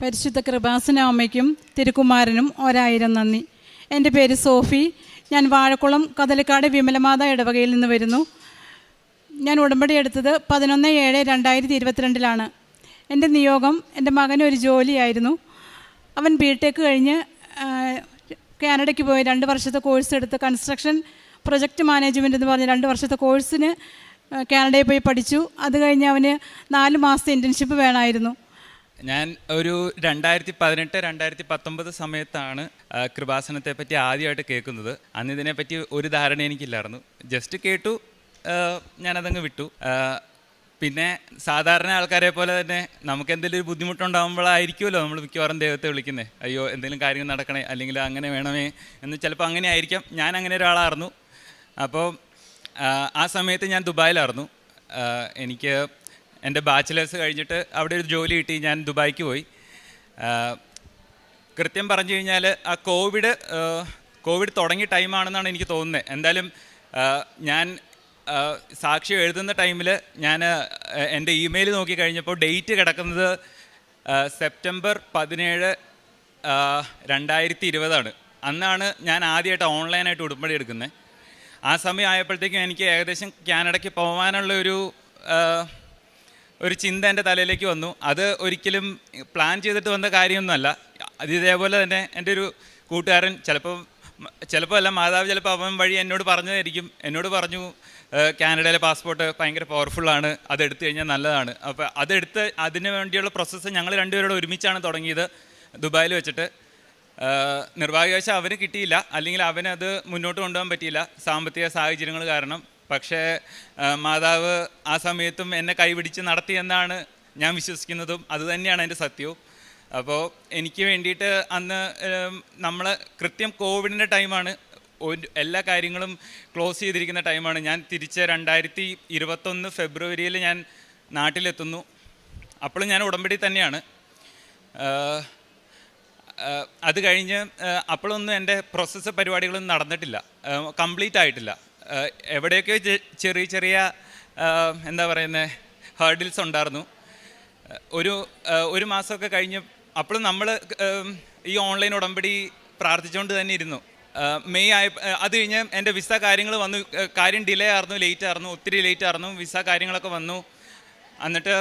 പരിശുദ്ധ കൃപാസന അമ്മയ്ക്കും തിരുക്കുമാരനും 1000 നന്ദി. എൻ്റെ പേര് സോഫി. ഞാൻ വാഴക്കുളം കദലിക്കാട് വിമലമാത ഇടവകയിൽ നിന്ന് വരുന്നു. ഞാൻ ഉടമ്പടി എടുത്തത് 11/7/2022 എൻ്റെ നിയോഗം എൻ്റെ മകന് ഒരു ജോലിയായിരുന്നു. അവൻ ബിടെക് കഴിഞ്ഞ് കാനഡയ്ക്ക് പോയി 2 വർഷത്തെ കോഴ്സ് എടുത്ത് കൺസ്ട്രക്ഷൻ പ്രൊജക്റ്റ് മാനേജ്മെൻറ്റ് എന്ന് പറഞ്ഞ് 2 വർഷത്തെ കോഴ്സിന് കാനഡയിൽ പോയി പഠിച്ചു. അത് കഴിഞ്ഞ് അവന് 4 മാസത്തെ ഇൻറ്റേൺഷിപ്പ് വേണമായിരുന്നു. ഞാൻ ഒരു 2018-2019 സമയത്താണ് കൃപാസനത്തെ പറ്റി ആദ്യമായിട്ട് കേൾക്കുന്നത്. അന്ന് ഇതിനെപ്പറ്റി ഒരു ധാരണ എനിക്കില്ലായിരുന്നു. ജസ്റ്റ് കേട്ടു, ഞാനതങ്ങ് വിട്ടു. പിന്നെ സാധാരണ ആൾക്കാരെ പോലെ തന്നെ നമുക്ക് എന്തെങ്കിലും ഒരു ബുദ്ധിമുട്ടുണ്ടാകുമ്പോഴായിരിക്കുമല്ലോ നമ്മൾ മിക്കവാറും ദൈവത്തെ വിളിക്കുന്നത്. അയ്യോ എന്തെങ്കിലും കാര്യങ്ങൾ നടക്കണേ, അല്ലെങ്കിൽ അങ്ങനെ വേണമേ എന്ന്. ചിലപ്പോൾ അങ്ങനെ ആയിരിക്കാം. ഞാൻ അങ്ങനെ ഒരാളായിരുന്നു. അപ്പോൾ ആ സമയത്ത് ഞാൻ ദുബായിലായിരുന്നു. എനിക്ക് എൻ്റെ ബാച്ചിലേഴ്സ് കഴിഞ്ഞിട്ട് അവിടെ ഒരു ജോലി കിട്ടി. ഞാൻ ദുബായിക്ക് പോയി. കൃത്യം പറഞ്ഞു കഴിഞ്ഞാൽ ആ കോവിഡ് തുടങ്ങിയ ടൈമാണെന്നാണ് എനിക്ക് തോന്നുന്നത്. എന്തായാലും ഞാൻ സാക്ഷ്യം എഴുതുന്ന ടൈമിൽ ഞാൻ എൻ്റെ ഇമെയിൽ നോക്കി കഴിഞ്ഞപ്പോൾ ഡേറ്റ് കിടക്കുന്നത് സെപ്റ്റംബർ 17, 2020 അന്നാണ് ഞാൻ ആദ്യമായിട്ട് ഓൺലൈനായിട്ട് ഉടമ്പടി എടുക്കുന്നത്. ആ സമയം ആയപ്പോഴത്തേക്കും എനിക്ക് ഏകദേശം കാനഡയ്ക്ക് പോകാനുള്ള ഒരു ചിന്ത എൻ്റെ തലയിലേക്ക് വന്നു. അത് ഒരിക്കലും പ്ലാൻ ചെയ്തിട്ട് വന്ന കാര്യമൊന്നുമല്ല. അത് ഇതേപോലെ തന്നെ എൻ്റെ ഒരു കൂട്ടുകാരൻ ചിലപ്പോൾ അല്ല, മാതാവ് ചിലപ്പോൾ അവൻ വഴി എന്നോട് എന്നോട് പറഞ്ഞു കാനഡയിലെ പാസ്പോർട്ട് ഭയങ്കര പവർഫുള്ളാണ്, അതെടുത്തു കഴിഞ്ഞാൽ നല്ലതാണ്. അപ്പോൾ അതിന് വേണ്ടിയുള്ള പ്രോസസ്സ് ഞങ്ങൾ രണ്ടുപേരോട് ഒരുമിച്ചാണ് തുടങ്ങിയത് ദുബായിൽ വെച്ചിട്ട്. നിർഭാഗ്യവശാൽ അവന് കിട്ടിയില്ല, അല്ലെങ്കിൽ അവനത് മുന്നോട്ട് കൊണ്ടുപോകാൻ പറ്റിയില്ല സാമ്പത്തിക സാഹചര്യങ്ങൾ കാരണം. പക്ഷേ മാതാവ് ആ സമയത്തും എന്നെ കൈപിടിച്ച് നടത്തിയെന്നാണ് ഞാൻ വിശ്വസിക്കുന്നതും. അതുതന്നെയാണ് എൻ്റെ സത്യവും. അപ്പോൾ എനിക്ക് വേണ്ടിയിട്ട് അന്ന് നമ്മൾ കൃത്യം കോവിഡിൻ്റെ ടൈമാണ്, എല്ലാ കാര്യങ്ങളും ക്ലോസ് ചെയ്തിരിക്കുന്ന ടൈമാണ്. ഞാൻ തിരിച്ച് 2021 ഫെബ്രുവരിയിൽ ഞാൻ നാട്ടിലെത്തുന്നു. അപ്പോഴും ഞാൻ ഉടമ്പടി തന്നെയാണ്. അത് കഴിഞ്ഞ് അപ്പോഴൊന്നും എൻ്റെ പ്രോസസ്സ് പരിപാടികളൊന്നും നടന്നിട്ടില്ല, കംപ്ലീറ്റ് ആയിട്ടില്ല. എവിടെയൊക്കെ ചെറിയ എന്താ പറയുന്നത് ഹേർഡിൽസ് ഉണ്ടായിരുന്നു. ഒരു മാസമൊക്കെ കഴിഞ്ഞ് അപ്പോഴും നമ്മൾ ഈ ഓൺലൈൻ ഉടമ്പടി പ്രാർത്ഥിച്ചുകൊണ്ട് തന്നെ ഇരുന്നു. മെയ് അത് കഴിഞ്ഞ് എൻ്റെ വിസ കാര്യങ്ങൾ വന്നു. കാര്യം ഡിലേ ആയിരുന്നു, ഒത്തിരി ലേറ്റ് ആയിരുന്നു. വിസ കാര്യങ്ങളൊക്കെ വന്നു. എന്നിട്ട്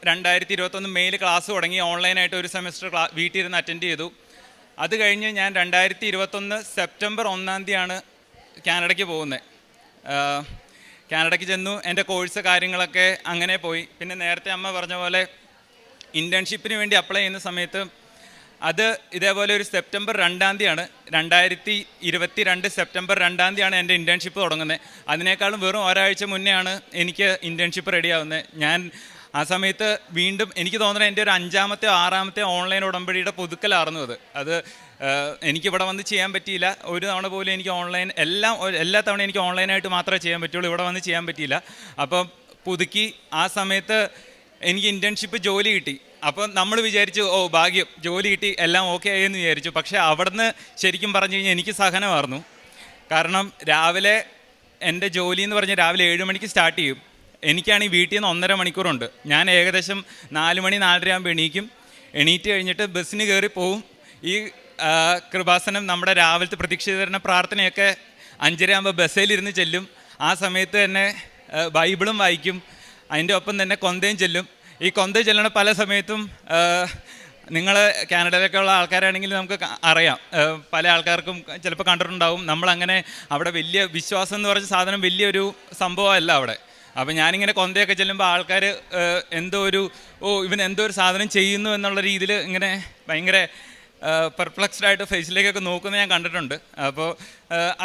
2021 മെയിൽ ക്ലാസ് തുടങ്ങി. ഓൺലൈനായിട്ട് ഒരു സെമസ്റ്റർ വീട്ടിൽ ഇരുന്ന് അറ്റൻഡ് ചെയ്തു. അത് കഴിഞ്ഞ് ഞാൻ 2021 സെപ്റ്റംബർ 1 കാനഡയ്ക്ക് പോകുന്നത്. കാനഡയ്ക്ക് ചെന്നു. എൻ്റെ കോഴ്സ് കാര്യങ്ങളൊക്കെ അങ്ങനെ പോയി. പിന്നെ നേരത്തെ അമ്മ പറഞ്ഞ പോലെ ഇൻറ്റേൺഷിപ്പിന് വേണ്ടി അപ്ലൈ ചെയ്യുന്ന സമയത്ത് അത് ഇതേപോലെ ഒരു സെപ്റ്റംബർ 2 2022 സെപ്റ്റംബർ 2 എൻ്റെ ഇൻറ്റേൺഷിപ്പ് തുടങ്ങുന്നത്. അതിനേക്കാളും വെറും ഒരാഴ്ച മുന്നെയാണ് എനിക്ക് ഇൻറ്റേൺഷിപ്പ് റെഡിയാവുന്നത്. ഞാൻ ആ സമയത്ത് വീണ്ടും എനിക്ക് തോന്നുന്നത് എൻ്റെ ഒരു 5ാമത്തെ 6ാമത്തെ ഓൺലൈൻ ഉടമ്പടിയുടെ പുതുക്കലായിരുന്നു അത്. എനിക്കിവിടെ വന്ന് ചെയ്യാൻ പറ്റിയില്ല. ഒരു തവണ പോലും എനിക്ക് ഓൺലൈൻ എല്ലാ തവണ എനിക്ക് ഓൺലൈനായിട്ട് മാത്രമേ ചെയ്യാൻ പറ്റുള്ളൂ. ഇവിടെ വന്ന് ചെയ്യാൻ പറ്റിയില്ല. അപ്പം പുതുക്കി. ആ സമയത്ത് എനിക്ക് ഇൻറ്റേൺഷിപ്പ് ജോലി കിട്ടി. അപ്പം നമ്മൾ വിചാരിച്ചു ഭാഗ്യം, ജോലി കിട്ടി, എല്ലാം ഓക്കെ ആയെന്ന് വിചാരിച്ചു. പക്ഷേ അവിടുന്ന് ശരിക്കും പറഞ്ഞു കഴിഞ്ഞാൽ എനിക്ക് സഹനമായിരുന്നു. കാരണം രാവിലെ എൻ്റെ ജോലി എന്ന് പറഞ്ഞാൽ രാവിലെ 7 മണിക്ക് സ്റ്റാർട്ട് ചെയ്യും. എനിക്കാണെങ്കിൽ വീട്ടിൽ നിന്ന് 1.5 മണിക്കൂറുണ്ട്. ഞാൻ ഏകദേശം 4 മണി 4:30 ആകുമ്പോൾ എണീറ്റ് കഴിഞ്ഞിട്ട് ബസ്സിന് കയറി പോവും. ഈ കൃപാസനം നമ്മുടെ രാവിലത്തെ പ്രതീക്ഷിതരണ പ്രാർത്ഥനയൊക്കെ 5:30 ആകുമ്പോൾ ബസ്സിലിരുന്ന് ചെല്ലും. ആ സമയത്ത് തന്നെ ബൈബിളും വായിക്കും. അതിൻ്റെ ഒപ്പം തന്നെ കൊന്തയും ചെല്ലും. ഈ കൊന്ത ചെല്ലണ പല സമയത്തും നിങ്ങൾ കാനഡയിലൊക്കെ ഉള്ള ആൾക്കാരാണെങ്കിൽ നമുക്ക് അറിയാം, പല ആൾക്കാർക്കും ചിലപ്പോൾ കണ്ടിട്ടുണ്ടാവും. നമ്മളങ്ങനെ അവിടെ വലിയ വിശ്വാസം എന്ന് പറഞ്ഞ സാധനം വലിയൊരു സംഭവമല്ല അവിടെ. അപ്പോൾ ഞാനിങ്ങനെ കൊന്തയൊക്കെ ചെല്ലുമ്പോൾ ആൾക്കാർ ഇവൻ എന്തോ ഒരു സാധനം ചെയ്യുന്നു എന്നുള്ള രീതിയിൽ ഇങ്ങനെ ഭയങ്കര പെർപ്ലക്സ്ഡായിട്ട് ഫേസിലേക്കൊക്കെ നോക്കുന്നത് ഞാൻ കണ്ടിട്ടുണ്ട്. അപ്പോൾ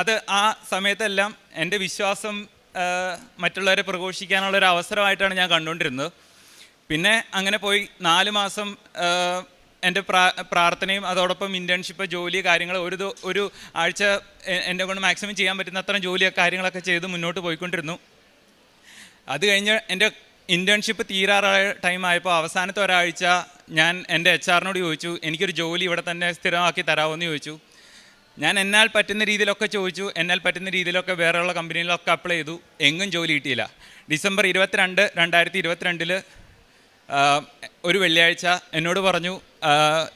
അത് ആ സമയത്തെല്ലാം എൻ്റെ വിശ്വാസം മറ്റുള്ളവരെ പ്രഘോഷിക്കാനുള്ളൊരു അവസരമായിട്ടാണ് ഞാൻ കണ്ടുകൊണ്ടിരുന്നത്. പിന്നെ അങ്ങനെ പോയി 4 മാസം എൻ്റെ പ്രാർത്ഥനയും അതോടൊപ്പം ഇൻറ്റേൺഷിപ്പ് ജോലി കാര്യങ്ങൾ ഒരു ആഴ്ച എന്നെ കൊണ്ട് മാക്സിമം ചെയ്യാൻ പറ്റുന്ന അത്രയും കാര്യങ്ങളൊക്കെ ചെയ്ത് മുന്നോട്ട് പോയിക്കൊണ്ടിരുന്നു. അത് കഴിഞ്ഞ് എൻ്റെ ഇൻറ്റേൺഷിപ്പ് തീരാറായ ടൈമായപ്പോൾ അവസാനത്തെ ഒരാഴ്ച ഞാൻ എൻ്റെ HR-നോട് ചോദിച്ചു, എനിക്കൊരു ജോലി ഇവിടെ തന്നെ സ്ഥിരമാക്കി തരാമോയെന്ന് ചോദിച്ചു. ഞാൻ എന്നാൽ പറ്റുന്ന രീതിയിലൊക്കെ ചോദിച്ചു. എന്നാൽ പറ്റുന്ന രീതിയിലൊക്കെ വേറെയുള്ള കമ്പനിയിലൊക്കെ അപ്ലൈ ചെയ്തു. എങ്ങും ജോലി കിട്ടിയില്ല. ഡിസംബർ 22, 2022 ഒരു വെള്ളിയാഴ്ച എന്നോട് പറഞ്ഞു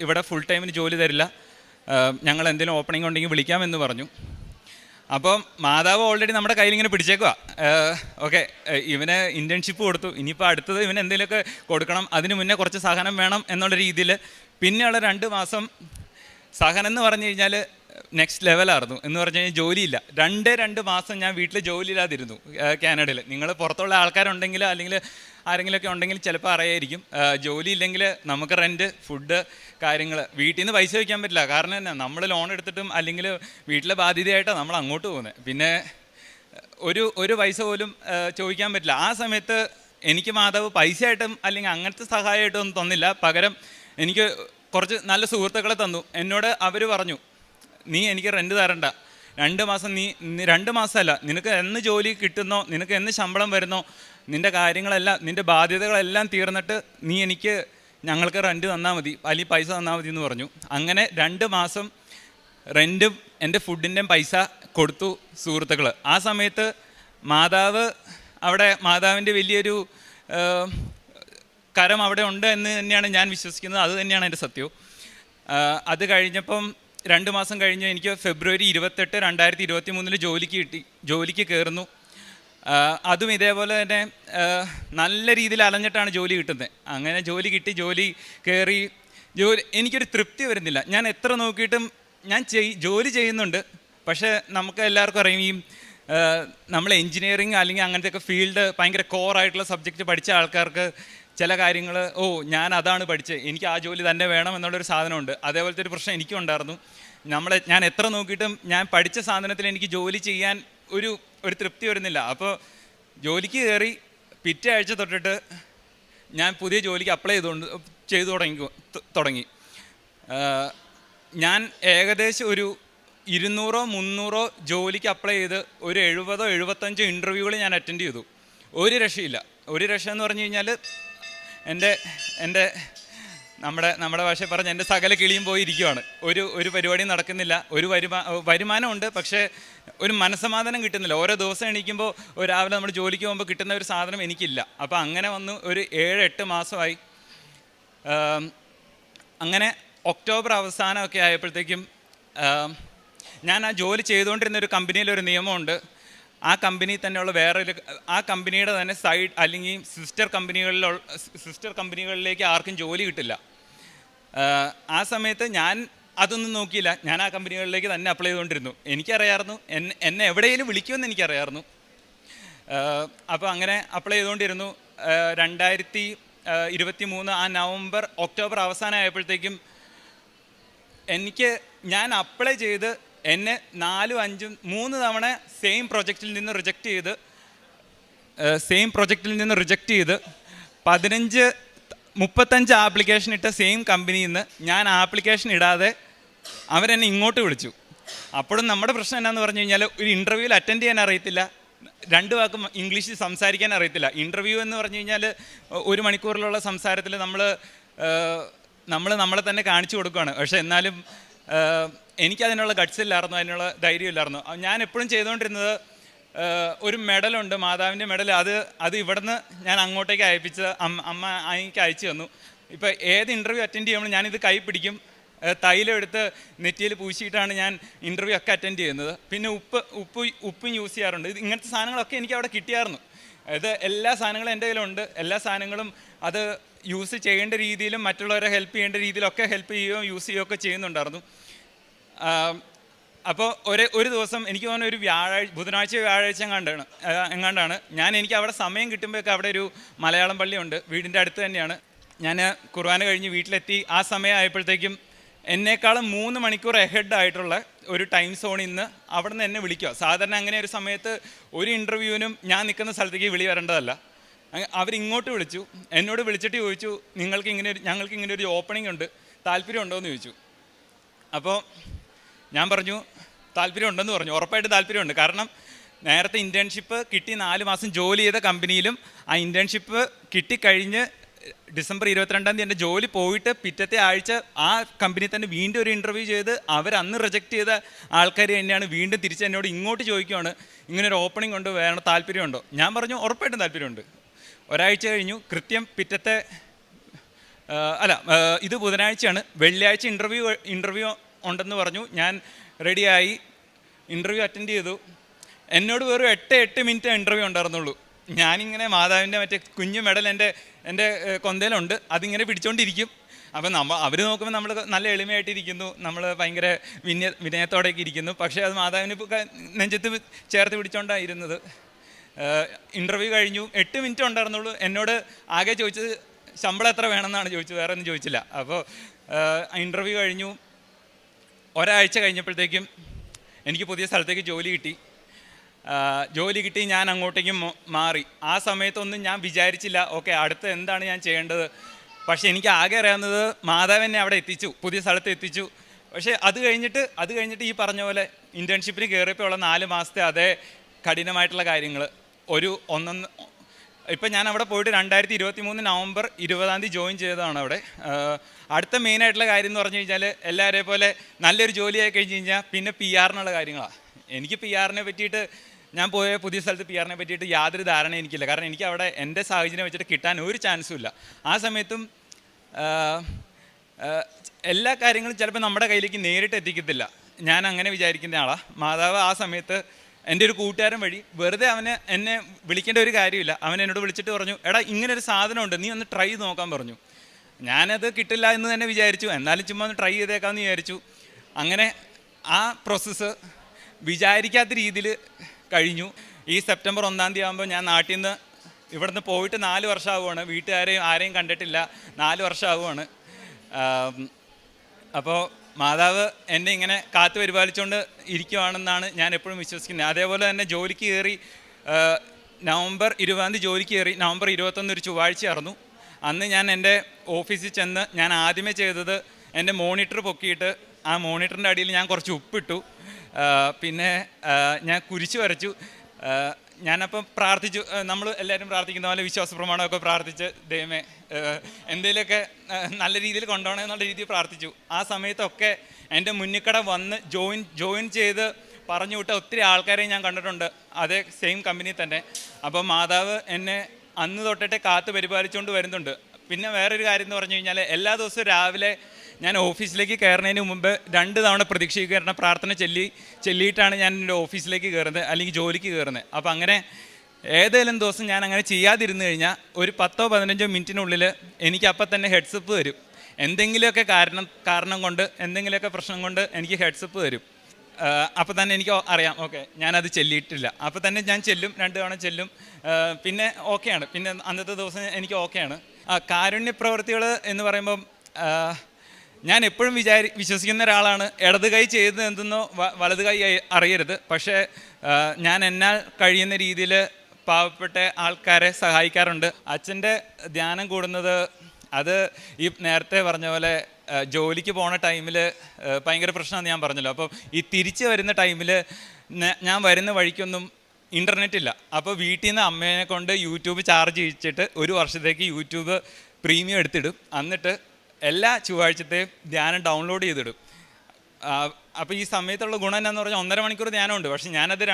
ഇവിടെ ഫുൾ ടൈമിന് ജോലി തരില്ല, ഞങ്ങൾ എന്തെങ്കിലും ഓപ്പണിംഗ് ഉണ്ടെങ്കിൽ വിളിക്കാമെന്ന് പറഞ്ഞു. അപ്പം മാതാവ് ഓൾറെഡി നമ്മുടെ കയ്യിൽ ഇങ്ങനെ പിടിച്ചേക്കുക. ഓക്കെ, ഇവന് ഇൻറ്റേൺഷിപ്പ് കൊടുത്തു, ഇനിയിപ്പോൾ അടുത്തത് ഇവന് എന്തെങ്കിലുമൊക്കെ കൊടുക്കണം, അതിന് മുന്നേ കുറച്ച് സഹനം വേണം എന്നുള്ള രീതിയിൽ പിന്നെയുള്ള 2 മാസം സഹനം എന്ന് പറഞ്ഞു കഴിഞ്ഞാൽ നെക്സ്റ്റ് ലെവലായിരുന്നു. എന്ന് പറഞ്ഞു കഴിഞ്ഞാൽ ജോലിയില്ല. 2 മാസം ഞാൻ വീട്ടിൽ ജോലിയില്ലാതിരുന്നു കാനഡയിൽ. നിങ്ങൾ പുറത്തുള്ള ആൾക്കാരുണ്ടെങ്കിൽ അല്ലെങ്കിൽ ആരെങ്കിലുമൊക്കെ ഉണ്ടെങ്കിൽ ചിലപ്പോൾ അറിയായിരിക്കും. ജോലി ഇല്ലെങ്കിൽ നമുക്ക് റെൻറ്റ്, ഫുഡ്, കാര്യങ്ങൾ, വീട്ടിൽ നിന്ന് പൈസ വയ്ക്കാൻ പറ്റില്ല. കാരണം എന്നാ, നമ്മൾ ലോൺ എടുത്തിട്ടും അല്ലെങ്കിൽ വീട്ടിലെ ബാധ്യതയായിട്ടാണ് നമ്മൾ അങ്ങോട്ട് പോകുന്നത്. പിന്നെ ഒരു പൈസ പോലും ചോദിക്കാൻ പറ്റില്ല. ആ സമയത്ത് എനിക്ക് മാതാവ് പൈസയായിട്ടും അല്ലെങ്കിൽ അങ്ങനത്തെ സഹായമായിട്ടും ഒന്നും തന്നില്ല. പകരം എനിക്ക് കുറച്ച് നല്ല സുഹൃത്തുക്കളെ തന്നു. എന്നോട് അവർ പറഞ്ഞു, നീ എനിക്ക് റെൻറ്റ് തരണ്ട, 2 മാസം നീ 2 മാസമല്ല, നിനക്ക് എന്ന് ജോലി കിട്ടുന്നോ, നിനക്ക് എന്ന് ശമ്പളം വരുന്നോ, നിൻ്റെ കാര്യങ്ങളെല്ലാം, നിൻ്റെ ബാധ്യതകളെല്ലാം തീർന്നിട്ട് നീ എനിക്ക് ഞങ്ങൾക്ക് റെൻറ്റ് തന്നാൽ മതി, അല്ലെങ്കിൽ പൈസ തന്നാൽ മതി എന്ന് പറഞ്ഞു. അങ്ങനെ 2 മാസം റെൻറ്റും എൻ്റെ ഫുഡിൻ്റെയും പൈസ കൊടുത്തു സുഹൃത്തുക്കൾ. ആ സമയത്ത് മാതാവിൻ്റെ വലിയൊരു കരം അവിടെ ഉണ്ട് എന്ന് തന്നെയാണ് ഞാൻ വിശ്വസിക്കുന്നത്. അത് തന്നെയാണ് എൻ്റെ സത്യവും. അത് കഴിഞ്ഞപ്പം 2 മാസം കഴിഞ്ഞ് എനിക്ക് ഫെബ്രുവരി 28, 2023 ജോലിക്ക് കയറുന്നു. അതും ഇതേപോലെ തന്നെ നല്ല രീതിയിൽ അലഞ്ഞിട്ടാണ് ജോലി കിട്ടുന്നത്. അങ്ങനെ ജോലി കിട്ടി, ജോലി കയറി, എനിക്കൊരു തൃപ്തി വരുന്നില്ല. ഞാൻ എത്ര നോക്കിയിട്ടും ഞാൻ ജോലി ചെയ്യുന്നുണ്ട്. പക്ഷേ നമുക്ക് എല്ലാവർക്കും അറിയാം, ഈ നമ്മൾ എൻജിനീയറിങ് അല്ലെങ്കിൽ അങ്ങനത്തെയൊക്കെ ഫീൽഡ് ഭയങ്കര കോറായിട്ടുള്ള സബ്ജക്റ്റ് പഠിച്ച ആൾക്കാർക്ക് ചില കാര്യങ്ങൾ, ഞാൻ അതാണ് പഠിച്ചത്, എനിക്ക് ആ ജോലി തന്നെ വേണം എന്നുള്ളൊരു സാധനമുണ്ട്. അതേപോലത്തെ ഒരു പ്രശ്നം എനിക്കും ഉണ്ടായിരുന്നു. ഞാൻ എത്ര നോക്കിയിട്ടും ഞാൻ പഠിച്ച സാധനത്തിൽ എനിക്ക് ജോലി ചെയ്യാൻ ഒരു തൃപ്തി വരുന്നില്ല. അപ്പോൾ ജോലിക്ക് കയറി പിറ്റേ ആഴ്ച തൊട്ടിട്ട് ഞാൻ പുതിയ ജോലിക്ക് അപ്ലൈ ചെയ്തു തുടങ്ങി. ഞാൻ ഏകദേശം ഒരു 200-300 ജോലിക്ക് അപ്ലൈ ചെയ്ത് ഒരു 70-75 ഇൻ്റർവ്യൂകൾ ഞാൻ അറ്റൻഡ് ചെയ്തു. ഒരു രക്ഷയില്ല. ഒരു രക്ഷ എന്ന് പറഞ്ഞു കഴിഞ്ഞാൽ എൻ്റെ നമ്മുടെ ഭാഷയിൽ പറഞ്ഞ് എൻ്റെ സകല കിളിയും പോയി ഇരിക്കുവാണ്. ഒരു പരിപാടിയും നടക്കുന്നില്ല. ഒരു വരുമാനമുണ്ട്, പക്ഷേ ഒരു മനസ്സമാധാനം കിട്ടുന്നില്ല. ഓരോ ദിവസം എണീക്കുമ്പോൾ രാവിലെ നമ്മൾ ജോലിക്ക് പോകുമ്പോൾ കിട്ടുന്ന ഒരു സാധനം എനിക്കില്ല. അപ്പോൾ അങ്ങനെ വന്ന് ഒരു 7-8 മാസമായി. അങ്ങനെ ഒക്ടോബർ അവസാനമൊക്കെ ആയപ്പോഴത്തേക്കും ഞാൻ ആ ജോലി ചെയ്തുകൊണ്ടിരുന്ന ഒരു കമ്പനിയിലൊരു നിയമമുണ്ട്. ആ കമ്പനി തന്നെയുള്ള ആ കമ്പനിയുടെ തന്നെ സൈഡ് അല്ലെങ്കിൽ സിസ്റ്റർ കമ്പനികളിലേക്ക് ആർക്കും ജോലി കിട്ടില്ല. ആ സമയത്ത് ഞാൻ അതൊന്നും നോക്കിയില്ല. ഞാൻ ആ കമ്പനികളിലേക്ക് തന്നെ അപ്ലൈ ചെയ്തുകൊണ്ടിരുന്നു. എനിക്കറിയാമായിരുന്നു എന്നെ എവിടെയെങ്കിലും വിളിക്കുമെന്ന് എനിക്കറിയാമായിരുന്നു. അപ്പോൾ അങ്ങനെ അപ്ലൈ ചെയ്തുകൊണ്ടിരുന്നു. 2023 ആ ഒക്ടോബർ അവസാനമായപ്പോഴത്തേക്കും ഞാൻ അപ്ലൈ ചെയ്ത് എന്നെ 4-5-3 തവണ സെയിം പ്രൊജക്റ്റിൽ നിന്ന് റിജക്റ്റ് ചെയ്ത് 35 ആപ്ലിക്കേഷൻ ഇട്ട സെയിം കമ്പനിയിൽ നിന്ന് ഞാൻ ആപ്ലിക്കേഷൻ ഇടാതെ അവരെന്നെ ഇങ്ങോട്ട് വിളിച്ചു. അപ്പോഴും നമ്മുടെ പ്രശ്നം എന്നാന്ന് പറഞ്ഞു കഴിഞ്ഞാൽ, ഒരു ഇൻ്റർവ്യൂവിൽ അറ്റൻഡ് ചെയ്യാൻ അറിയത്തില്ല, 2 വാക്കും ഇംഗ്ലീഷിൽ സംസാരിക്കാൻ അറിയത്തില്ല. ഇൻ്റർവ്യൂ എന്ന് പറഞ്ഞു കഴിഞ്ഞാൽ 1 മണിക്കൂറിലുള്ള സംസാരത്തിൽ നമ്മളെ തന്നെ കാണിച്ചു കൊടുക്കുകയാണ്. പക്ഷേ എന്നാലും എനിക്കതിനുള്ള ഗട്ട്സ് ഇല്ലായിരുന്നു, അതിനുള്ള ധൈര്യം ഇല്ലായിരുന്നു. ഞാൻ എപ്പോഴും ചെയ്തുകൊണ്ടിരുന്നത്, ഒരു മെഡലുണ്ട്, മാതാവിൻ്റെ മെഡൽ, അത് ഇവിടുന്ന് ഞാൻ അങ്ങോട്ടേക്ക് അയപ്പിച്ച് അമ്മ എനിക്ക് അയച്ചു തന്നു. ഇപ്പോൾ ഏത് ഇൻ്റർവ്യൂ അറ്റൻഡ് ചെയ്യുമ്പോൾ ഞാനിത് കൈ പിടിക്കും, തൈലം എടുത്ത് നെറ്റിയിൽ പൂശിയിട്ടാണ് ഞാൻ ഇൻ്റർവ്യൂ ഒക്കെ അറ്റൻഡ് ചെയ്യുന്നത്. പിന്നെ ഉപ്പും യൂസ് ചെയ്യാറുണ്ട്. ഇങ്ങനത്തെ സാധനങ്ങളൊക്കെ എനിക്ക് അവിടെ കിട്ടിയായിരുന്നു. എല്ലാ സാധനങ്ങളും എൻ്റെ കയ്യിലുണ്ട്. എല്ലാ സാധനങ്ങളും അത് യൂസ് ചെയ്യേണ്ട രീതിയിലും മറ്റുള്ളവരെ ഹെൽപ്പ് ചെയ്യേണ്ട രീതിയിലൊക്കെ ഹെൽപ്പ് ചെയ്യുകയോ യൂസ് ചെയ്യുകയൊക്കെ ചെയ്യുന്നുണ്ടായിരുന്നു. അപ്പോൾ ഒരു ദിവസം എനിക്ക് തോന്നുന്ന ഒരു ബുധനാഴ്ച വ്യാഴാഴ്ച എങ്ങാണ്ടാണ് എനിക്ക് അവിടെ സമയം കിട്ടുമ്പോഴൊക്കെ അവിടെ ഒരു മലയാളം പള്ളിയുണ്ട്, വീടിൻ്റെ അടുത്ത് തന്നെയാണ്. ഞാൻ കുർബാന കഴിഞ്ഞ് വീട്ടിലെത്തി. ആ സമയമായപ്പോഴത്തേക്കും എന്നേക്കാളും 3 മണിക്കൂർ എഹെഡ് ആയിട്ടുള്ള ഒരു ടൈം സോണിൽ നിന്ന് അവിടെ നിന്ന് എന്നെ വിളിക്കുക. സാധാരണ അങ്ങനെ ഒരു സമയത്ത് ഒരു ഇൻ്റർവ്യൂവിനും ഞാൻ നിൽക്കുന്ന സ്ഥലത്തേക്ക് വിളി വരേണ്ടതല്ല. അവരിങ്ങോട്ട് വിളിച്ചു. എന്നോട് വിളിച്ചിട്ട് ചോദിച്ചു, ഞങ്ങൾക്ക് ഇങ്ങനെ ഒരു ഓപ്പണിംഗ് ഉണ്ട്, താല്പര്യം ഉണ്ടോ എന്ന് ചോദിച്ചു. അപ്പോൾ ഞാൻ പറഞ്ഞു താല്പര്യം ഉണ്ടെന്ന് പറഞ്ഞു. ഉറപ്പായിട്ട് താല്പര്യമുണ്ട്. കാരണം നേരത്തെ ഇൻറ്റേൺഷിപ്പ് കിട്ടി 4 മാസം ജോലി ചെയ്ത കമ്പനിയിലും ആ ഇൻറ്റേൺഷിപ്പ് കിട്ടിക്കഴിഞ്ഞ് ഡിസംബർ 22 എൻ്റെ ജോലി പോയിട്ട് പിറ്റത്തെ ആഴ്ച ആ കമ്പനി തന്നെ വീണ്ടും ഒരു ഇൻ്റർവ്യൂ ചെയ്ത് അന്ന് റിജക്റ്റ് ചെയ്ത ആൾക്കാർ തന്നെയാണ് വീണ്ടും തിരിച്ച് എന്നോട് ഇങ്ങോട്ട് ചോദിക്കുകയാണ്, ഇങ്ങനൊരു ഓപ്പണിംഗ് ഉണ്ട്, താല്പര്യമുണ്ടോ? ഞാൻ പറഞ്ഞു ഉറപ്പായിട്ടും താല്പര്യമുണ്ട്. ഒരാഴ്ച കഴിഞ്ഞു. കൃത്യം പിറ്റത്തെ ഇത് ബുധനാഴ്ചയാണ്. വെള്ളിയാഴ്ച ഇൻ്റർവ്യൂ ഉണ്ടെന്ന് പറഞ്ഞു. ഞാൻ റെഡിയായി, ഇൻ്റർവ്യൂ അറ്റൻഡ് ചെയ്തു. എന്നോട് വെറും 8 മിനിറ്റ് ഇൻ്റർവ്യൂ ഉണ്ടായിരുന്നുള്ളൂ. ഞാനിങ്ങനെ മാതാവിൻ്റെ മറ്റേ കുഞ്ഞു മെഡൽ എൻ്റെ കൊന്തയിലുണ്ട്, അതിങ്ങനെ പിടിച്ചുകൊണ്ടിരിക്കും. അപ്പം അവർ നോക്കുമ്പോൾ നമ്മൾ നല്ല എളിമയായിട്ടിരിക്കുന്നു, നമ്മൾ ഭയങ്കര വിനയത്തോടെയൊക്കെ ഇരിക്കുന്നു. പക്ഷേ അത് മാതാവിന് നെഞ്ചത്ത് ചേർത്ത് പിടിച്ചുകൊണ്ടായിരുന്നത്. ഇൻ്റർവ്യൂ കഴിഞ്ഞു, 8 മിനിറ്റ് ഉണ്ടായിരുന്നുള്ളൂ. എന്നോട് ആകെ ചോദിച്ചത് ശമ്പളം എത്ര വേണമെന്നാണ് ചോദിച്ചത്, വേറെ ഒന്നും ചോദിച്ചില്ല. അപ്പോൾ ഇൻ്റർവ്യൂ കഴിഞ്ഞു. ഒരാഴ്ച കഴിഞ്ഞപ്പോഴത്തേക്കും എനിക്ക് പുതിയ സ്ഥലത്തേക്ക് ജോലി കിട്ടി. ഞാൻ അങ്ങോട്ടേക്കും മാറി. ആ സമയത്തൊന്നും ഞാൻ വിചാരിച്ചില്ല ഓക്കെ അടുത്ത് എന്താണ് ഞാൻ ചെയ്യേണ്ടത്. പക്ഷേ എനിക്ക് ആകെ അറിയാവുന്നത് മാതാവ് എന്നെ അവിടെ എത്തിച്ചു, പുതിയ സ്ഥലത്ത് എത്തിച്ചു. പക്ഷേ അത് കഴിഞ്ഞിട്ട് ഈ പറഞ്ഞ പോലെ ഇൻറ്റേൺഷിപ്പിന് കയറിയപ്പോൾ ഉള്ള 4 മാസത്തെ അതേ കഠിനമായിട്ടുള്ള കാര്യങ്ങൾ ഇപ്പം ഞാൻ അവിടെ പോയിട്ട് 2023 നവംബർ 20 ജോയിൻ ചെയ്തതാണ് അവിടെ. അടുത്ത മെയിനായിട്ടുള്ള കാര്യം എന്ന് പറഞ്ഞു കഴിഞ്ഞാൽ എല്ലാവരെയും പോലെ നല്ലൊരു ജോലിയായി കഴിഞ്ഞ് കഴിഞ്ഞാൽ പിന്നെ PR-നുള്ള കാര്യങ്ങളാണ്. എനിക്ക് PR-നെ പറ്റിയിട്ട്, ഞാൻ പോയ പുതിയ സ്ഥലത്ത് PR-നെ പറ്റിയിട്ട് യാതൊരു ധാരണ എനിക്കില്ല. കാരണം എനിക്ക് അവിടെ എൻ്റെ സാഹചര്യം വെച്ചിട്ട് കിട്ടാൻ ഒരു ചാൻസും ഇല്ല. ആ സമയത്തും എല്ലാ കാര്യങ്ങളും ചിലപ്പോൾ നമ്മുടെ കയ്യിലേക്ക് നേരിട്ട് എത്തിക്കത്തില്ല. ഞാൻ അങ്ങനെ വിചാരിക്കുന്ന ആളാണ്. മാതാവ് ആ സമയത്ത് എൻ്റെ ഒരു കൂട്ടുകാരൻ വഴി വെറുതെ എന്നെ വിളിക്കേണ്ട ഒരു കാര്യമില്ല. അവൻ എന്നോട് വിളിച്ചിട്ട് പറഞ്ഞു, എടാ ഇങ്ങനൊരു സാധനമുണ്ട്, നീ ഒന്ന് ട്രൈ ചെയ്ത് നോക്കാൻ പറഞ്ഞു. ഞാനത് കിട്ടില്ല എന്ന് തന്നെ വിചാരിച്ചു, എന്നാലും ചുമ്മാ ഒന്ന് ട്രൈ ചെയ്തേക്കാമെന്ന് വിചാരിച്ചു. അങ്ങനെ ആ പ്രോസസ്സ് വിചാരിക്കാത്ത രീതിയിൽ കഴിഞ്ഞു. ഈ സെപ്റ്റംബർ 1 ആകുമ്പോൾ ഞാൻ നാട്ടിൽ നിന്ന് ഇവിടുന്ന് പോയിട്ട് 4 വർഷമാവുകയാണ്. ആരെയും കണ്ടിട്ടില്ല, 4 വർഷമാവുകയാണ്. അപ്പോൾ മാതാവ് എന്നെ ഇങ്ങനെ കാത്തു പരിപാലിച്ചുകൊണ്ട് ഇരിക്കുവാണെന്നാണ് ഞാൻ എപ്പോഴും വിശ്വസിക്കുന്നത്. അതേപോലെ തന്നെ ജോലിക്ക് കയറി നവംബർ 20 ജോലിക്ക് കയറി. നവംബർ 21 ഒരു ചൊവ്വാഴ്ചയായിരുന്നു. അന്ന് ഞാൻ എൻ്റെ ഓഫീസിൽ ചെന്ന് ഞാൻ ആദ്യമേ ചെയ്തത് എൻ്റെ മോണിറ്റർ പൊക്കിയിട്ട് ആ മോണിറ്ററിൻ്റെ അടിയിൽ ഞാൻ കുറച്ച് ഉപ്പിട്ടു. പിന്നെ ഞാൻ കുരിശ് വരച്ചു. ഞാനപ്പം പ്രാർത്ഥിച്ചു, നമ്മൾ എല്ലാവരും പ്രാർത്ഥിക്കുന്ന പോലെ വിശ്വാസ പ്രമാണമൊക്കെ പ്രാർത്ഥിച്ച് ദൈവമേ എന്തെങ്കിലുമൊക്കെ നല്ല രീതിയിൽ കൊണ്ടുപോകണം എന്നുള്ള രീതിയിൽ പ്രാർത്ഥിച്ചു. ആ സമയത്തൊക്കെ എൻ്റെ മുന്നിക്കട വന്ന് ജോയിൻ ചെയ്ത് പറഞ്ഞു വിട്ട ഒത്തിരി ആൾക്കാരെയും ഞാൻ കണ്ടിട്ടുണ്ട്, അതേ സെയിം കമ്പനി തന്നെ. അപ്പോൾ മാതാവ് എന്നെ അന്ന് തൊട്ടിട്ട് കാത്തു പരിപാലിച്ചുകൊണ്ട് വരുന്നുണ്ട്. പിന്നെ വേറൊരു കാര്യം എന്ന് പറഞ്ഞു കഴിഞ്ഞാൽ എല്ലാ ദിവസവും രാവിലെ ഞാൻ ഓഫീസിലേക്ക് കയറുന്നതിന് മുമ്പ് 2 തവണ പ്രതീക്ഷീകരണ പ്രാർത്ഥന ചൊല്ലിയിട്ടാണ് ഞാൻ എൻ്റെ ഓഫീസിലേക്ക് കയറുന്നത്, അല്ലെങ്കിൽ ജോലിക്ക് കയറുന്നത്. അപ്പോൾ അങ്ങനെ ഏതെങ്കിലും ദിവസം ഞാൻ അങ്ങനെ ചെയ്യാതിരുന്നു കഴിഞ്ഞാൽ ഒരു 10-15 മിനിറ്റിനുള്ളിൽ എനിക്ക് അപ്പം തന്നെ ഹെഡ്സപ്പ് തരും. എന്തെങ്കിലുമൊക്കെ കാരണം കൊണ്ട്, എന്തെങ്കിലുമൊക്കെ പ്രശ്നം കൊണ്ട് എനിക്ക് ഹെഡ്സപ്പ് തരും. അപ്പോൾ തന്നെ എനിക്ക് അറിയാം ഓക്കെ ഞാനത് ചെല്ലിയിട്ടില്ല. അപ്പോൾ തന്നെ ഞാൻ ചെല്ലും, 2 തവണ ചെല്ലും, പിന്നെ ഓക്കെയാണ്. പിന്നെ അന്നത്തെ ദിവസം എനിക്ക് ഓക്കെയാണ്. കാരുണ്യ പ്രവൃത്തികൾ എന്ന് പറയുമ്പം ഞാൻ എപ്പോഴും വിശ്വസിക്കുന്ന ഒരാളാണ്, ഇടത് കൈ ചെയ്ത് എന്തെന്നോ വലത് കൈ അറിയരുത്. പക്ഷേ ഞാൻ എന്നാൽ കഴിയുന്ന രീതിയിൽ പാവപ്പെട്ട ആൾക്കാരെ സഹായിക്കാറുണ്ട്. അച്ഛൻ്റെ ധ്യാനം കൂടുന്നത് അത് ഈ നേരത്തെ പറഞ്ഞ പോലെ ജോലിക്ക് പോണ ടൈമിൽ ഭയങ്കര പ്രശ്നമാണെന്ന് ഞാൻ പറഞ്ഞല്ലോ. അപ്പോൾ ഈ തിരിച്ച് വരുന്ന ടൈമിൽ ഞാൻ വരുന്ന വഴിക്കൊന്നും ഇൻ്റർനെറ്റ് ഇല്ല. അപ്പോൾ വീട്ടിൽ നിന്ന് അമ്മേനെ കൊണ്ട് യൂട്യൂബ് ചാർജ് ചെയ്യിച്ചിട്ട് 1 വർഷത്തേക്ക് യൂട്യൂബ് പ്രീമിയം എടുത്തിടും. എന്നിട്ട് എല്ലാ ചൊവ്വാഴ്ചത്തെയും ധ്യാനം ഡൗൺലോഡ് ചെയ്തിടും. അപ്പോൾ ഈ സമയത്തുള്ള ഗുണം എന്നാന്ന് പറഞ്ഞാൽ 1.5 മണിക്കൂർ ധ്യാനമുണ്ട്. പക്ഷേ ഞാനത്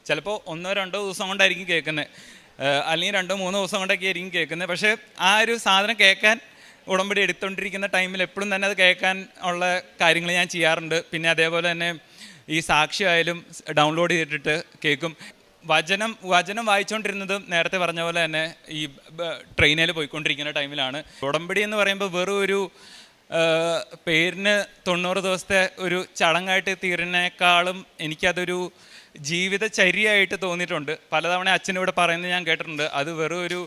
ചിലപ്പോൾ 1-2 ദിവസം കൊണ്ടായിരിക്കും കേൾക്കുന്നത്, അല്ലെങ്കിൽ 2-3 ദിവസം കൊണ്ടൊക്കെ ആയിരിക്കും കേൾക്കുന്നത്. പക്ഷേ ആ ഒരു സാധനം കേൾക്കാൻ ഉടമ്പടി എടുത്തുകൊണ്ടിരിക്കുന്ന ടൈമിൽ എപ്പോഴും തന്നെ അത് കേൾക്കാൻ ഉള്ള കാര്യങ്ങൾ ഞാൻ ചെയ്യാറുണ്ട്. പിന്നെ അതേപോലെ തന്നെ ഈ സാക്ഷിയായാലും ഡൗൺലോഡ് ചെയ്തിട്ട് കേൾക്കും. വചനം വായിച്ചുകൊണ്ടിരുന്നതും നേരത്തെ പറഞ്ഞ പോലെ തന്നെ ഈ ട്രെയിനിൽ പോയിക്കൊണ്ടിരിക്കുന്ന ടൈമിലാണ്. ഉടമ്പടി എന്ന് പറയുമ്പോൾ വെറും ഒരു പേരിന് 90 ദിവസത്തെ ഒരു ചടങ്ങായിട്ട് തീരുന്നേക്കാളും എനിക്കതൊരു ജീവിതചര്യയായിട്ട് തോന്നിയിട്ടുണ്ട്. പലതവണ അച്ഛനിവിടെ പറയുന്നത് ഞാൻ കേട്ടിട്ടുണ്ട്. അത് വെറും ഒരു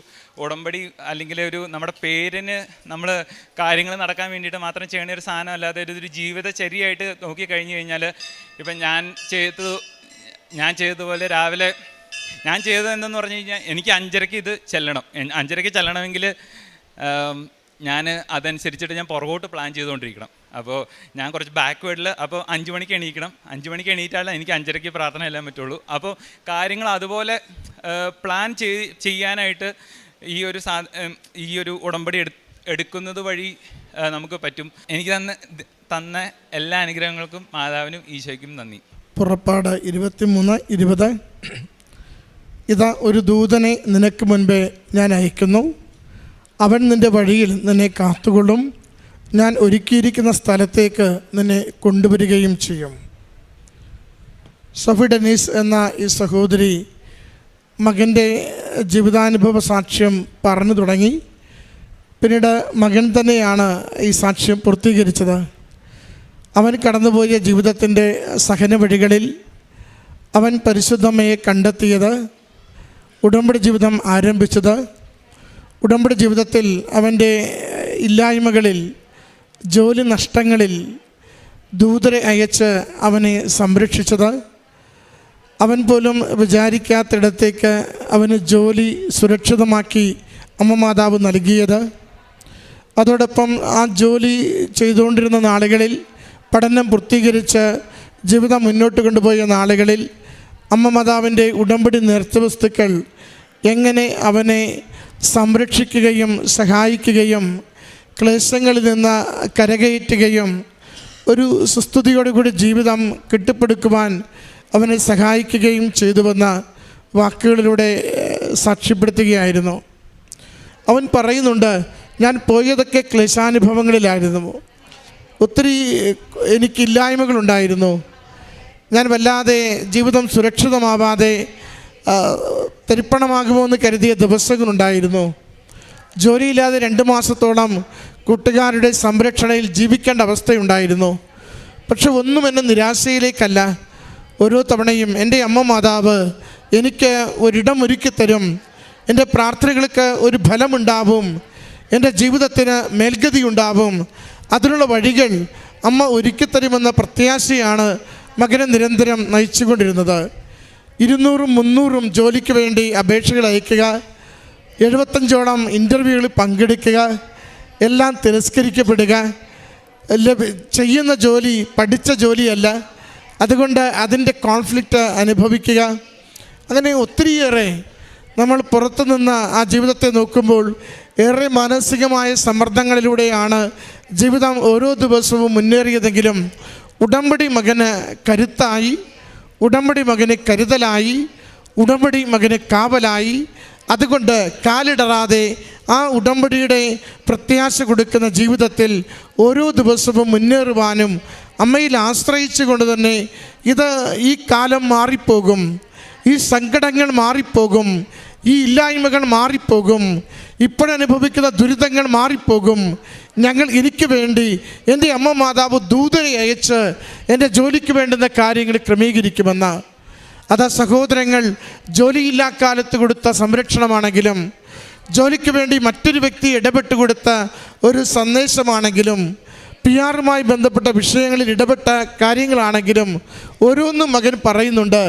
ഉടമ്പടി അല്ലെങ്കിൽ ഒരു നമ്മുടെ പേരിന് നമ്മൾ കാര്യങ്ങൾ നടക്കാൻ വേണ്ടിയിട്ട് മാത്രം ചെയ്യണ ഒരു സാധനം അല്ലാതെ ഒരു ജീവിതചര്യയായിട്ട് നോക്കിക്കഴിഞ്ഞ് കഴിഞ്ഞാൽ ഇപ്പം ഞാൻ ചെയ്തതുപോലെ രാവിലെ ഞാൻ ചെയ്തത് എന്തെന്ന് പറഞ്ഞു കഴിഞ്ഞാൽ എനിക്ക് 5:30 ഇത് ചെല്ലണം. 5:30 ചെല്ലണമെങ്കിൽ ഞാൻ അതനുസരിച്ചിട്ട് ഞാൻ പുറകോട്ട് പ്ലാൻ ചെയ്തുകൊണ്ടിരിക്കണം. അപ്പോൾ ഞാൻ കുറച്ച് ബാക്ക്വേർഡിൽ, അപ്പോൾ 5 മണിക്ക് എണീക്കണം. 5 മണിക്ക് എണീറ്റാലേ എനിക്ക് 5:30 പ്രാർത്ഥന എല്ലാം പറ്റുള്ളൂ. അപ്പോൾ കാര്യങ്ങൾ അതുപോലെ പ്ലാൻ ചെയ്യാനായിട്ട് ഈ ഒരു ഉടമ്പടി എടുക്കുന്നത് വഴി നമുക്ക് പറ്റും. എനിക്ക് തന്ന എല്ലാ അനുഗ്രഹങ്ങൾക്കും മാതാവിനും ഈശോയ്ക്കും നന്ദി. പുറപ്പാട് 23:20 ഇതാ ഒരു ദൂതനെ നിനക്ക് മുൻപേ ഞാൻ അയക്കുന്നു, അവൻ നിൻ്റെ വഴിയിൽ നിന്നെ കാത്തുകൊള്ളും. ഞാൻ ഒരുക്കിയിരിക്കുന്ന സ്ഥലത്തേക്ക് നിന്നെ കൊണ്ടുവരികയും ചെയ്യും. സഫി ഡെനീസ് എന്ന ഈ സഹോദരി മകൻ്റെ ജീവിതാനുഭവ സാക്ഷ്യം പറഞ്ഞു തുടങ്ങി. പിന്നീട് മകൻ തന്നെയാണ് ഈ സാക്ഷ്യം പൂർത്തീകരിച്ചത്. അവൻ കടന്നുപോയ ജീവിതത്തിൻ്റെ സഹന വഴികളിൽ അവൻ പരിശുദ്ധമ്മയെ കണ്ടെത്തിയത്, ഉടമ്പടി ജീവിതം ആരംഭിച്ചത്, ഉടമ്പടി ജീവിതത്തിൽ അവൻ്റെ ഇല്ലായ്മകളിൽ, ജോലി നഷ്ടങ്ങളിൽ ദൂതരെ അയച്ച് അവനെ സംരക്ഷിച്ചത്, അവൻ പോലും വിചാരിക്കാത്തിടത്തേക്ക് അവന് ജോലി സുരക്ഷിതമാക്കി അമ്മ മാതാവ് നൽകിയത്, അതോടൊപ്പം ആ ജോലി ചെയ്തുകൊണ്ടിരുന്ന നാളുകളിൽ, പഠനം പൂർത്തീകരിച്ച് ജീവിതം മുന്നോട്ട് കൊണ്ടുപോയ നാളുകളിൽ അമ്മ മാതാവിൻ്റെ ഉടമ്പടി നേർച്ചവസ്തുക്കൾ എങ്ങനെ അവനെ സംരക്ഷിക്കുകയും സഹായിക്കുകയും ക്ലേശങ്ങളിൽ നിന്ന് കരകയറ്റുകയും ഒരു സുസ്ഥിതിയോടുകൂടി ജീവിതം കെട്ടിപ്പടുക്കുവാൻ അവനെ സഹായിക്കുകയും ചെയ്തുവെന്ന വാക്കുകളിലൂടെ സാക്ഷ്യപ്പെടുത്തുകയായിരുന്നു. അവൻ പറയുന്നുണ്ട്, ഞാൻ പോയതൊക്കെ ക്ലേശാനുഭവങ്ങളിലായിരുന്നു. ഒത്തിരി എനിക്കില്ലായ്മകളുണ്ടായിരുന്നു. ഞാൻ വല്ലാതെ ജീവിതം സുരക്ഷിതമാവാതെ തരിപ്പണമാകുമോ എന്ന് കരുതിയ ദിവസങ്ങളുണ്ടായിരുന്നു. ജോലിയില്ലാതെ 2 മാസത്തോളം കൂട്ടുകാരുടെ സംരക്ഷണയിൽ ജീവിക്കേണ്ട അവസ്ഥയുണ്ടായിരുന്നു. പക്ഷെ ഒന്നും എന്നെ നിരാശയിലേക്കല്ല. ഓരോ തവണയും എൻ്റെ അമ്മ മാതാവ് എനിക്ക് ഒരിടം ഒരുക്കി തരും, എൻ്റെ പ്രാർത്ഥനകൾക്ക് ഒരു ഫലമുണ്ടാവും, എൻ്റെ ജീവിതത്തിന് മേൽഗതിയുണ്ടാവും, അതിനുള്ള വഴികൾ അമ്മ ഒരുക്കിത്തരുമെന്ന പ്രത്യാശയാണ് മകനെ നിരന്തരം നയിച്ചുകൊണ്ടിരുന്നത്. 200-300 ജോലിക്ക് വേണ്ടി അപേക്ഷകൾ അയക്കുക, 75ഓളം ഇൻ്റർവ്യൂകളിൽ പങ്കെടുക്കുക, എല്ലാം തിരസ്കരിക്കപ്പെടുക, ചെയ്യുന്ന ജോലി പഠിച്ച ജോലിയല്ല, അതുകൊണ്ട് അതിൻ്റെ കോൺഫ്ലിക്റ്റ് അനുഭവിക്കുക. അങ്ങനെ ഒത്തിരിയേറെ നമ്മൾ പുറത്തുനിന്ന് ആ ജീവിതത്തെ നോക്കുമ്പോൾ ഏറെ മാനസികമായ സമ്മർദ്ദങ്ങളിലൂടെയാണ് ജീവിതം ഓരോ ദിവസവും മുന്നേറിയതെങ്കിലും ഉടമ്പടി മകന് കരുത്തായി, ഉടമ്പടി മകന് കരുതലായി, ഉടമ്പടി മകന് കാവലായി. അതുകൊണ്ട് കാലിടറാതെ ആ ഉടമ്പടിയുടെ പ്രത്യാശ കൊടുക്കുന്ന ജീവിതത്തിൽ ഓരോ ദിവസവും മുന്നേറുവാനും അമ്മയിൽ ആശ്രയിച്ചു കൊണ്ട് തന്നെ ഈ കാലം മാറിപ്പോകും, ഈ സങ്കടങ്ങൾ മാറിപ്പോകും, ഈ ഇല്ലായ്മകൾ മാറിപ്പോകും, ഇപ്പോഴനുഭവിക്കുന്ന ദുരിതങ്ങൾ മാറിപ്പോകും. എനിക്ക് വേണ്ടി എൻ്റെ അമ്മ മാതാവ് ദൂതരെ അയച്ച് എൻ്റെ ജോലിക്ക് വേണ്ടുന്ന കാര്യങ്ങൾ ക്രമീകരിക്കുമെന്ന്. അതാ സഹോദരങ്ങൾ, ജോലിയില്ലാ കാലത്ത് കൊടുത്ത സംരക്ഷണമാണെങ്കിലും, ജോലിക്ക് വേണ്ടി മറ്റൊരു വ്യക്തി ഇടപെട്ട് കൊടുത്ത ഒരു സന്ദേശമാണെങ്കിലും, PR-മായി ബന്ധപ്പെട്ട വിഷയങ്ങളിൽ ഇടപെട്ട കാര്യങ്ങളാണെങ്കിലും ഓരോന്നും മകൻ പറയുന്നുണ്ട്.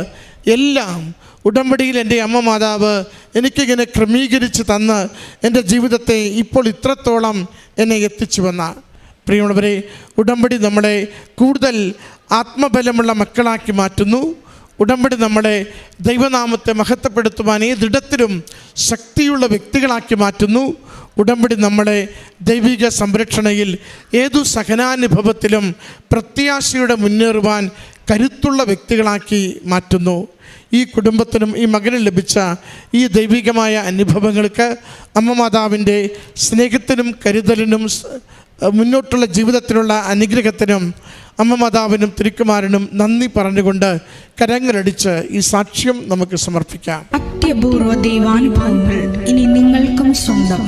എല്ലാം ഉടമ്പടിയിൽ എൻ്റെ അമ്മ മാതാവ് എനിക്കിങ്ങനെ ക്രമീകരിച്ച് തന്ന് എൻ്റെ ജീവിതത്തെ ഇപ്പോൾ ഇത്രത്തോളം എന്നെ എത്തിച്ചുവെന്ന. പ്രിയമുള്ളവരെ, ഉടമ്പടി നമ്മളെ കൂടുതൽ ആത്മബലമുള്ള മക്കളാക്കി മാറ്റുന്നു. ഉടമ്പടി നമ്മളെ ദൈവനാമത്തെ മഹത്വപ്പെടുത്തുവാൻ ഏതിടത്തിലും ശക്തിയുള്ള വ്യക്തികളാക്കി മാറ്റുന്നു. ഉടമ്പടി നമ്മളെ ദൈവിക സംരക്ഷണയിൽ ഏതു സഹനാനുഭവത്തിലും പ്രത്യാശയോടെ മുന്നേറുവാൻ കരുത്തുള്ള വ്യക്തികളാക്കി മാറ്റുന്നു. ഈ കുടുംബത്തിനും ഈ മകനും ലഭിച്ച ഈ ദൈവികമായ അനുഭവങ്ങൾക്ക് അമ്മ മാതാവിൻ്റെ സ്നേഹത്തിനും കരുതലിനും മുന്നോട്ടുള്ള ജീവിതത്തിലുള്ള അനുഗ്രഹത്തിനും അമ്മ മാതാവിനും തിരുക്കുമാരനും നന്ദി പറഞ്ഞുകൊണ്ട് കരങ്ങളടിച്ച് ഈ സാക്ഷ്യം നമുക്ക് സമർപ്പിക്കാം. അത്യപൂർവ ദൈവാനുഭവങ്ങൾ ഇനി നിങ്ങൾക്കും സ്വന്തം.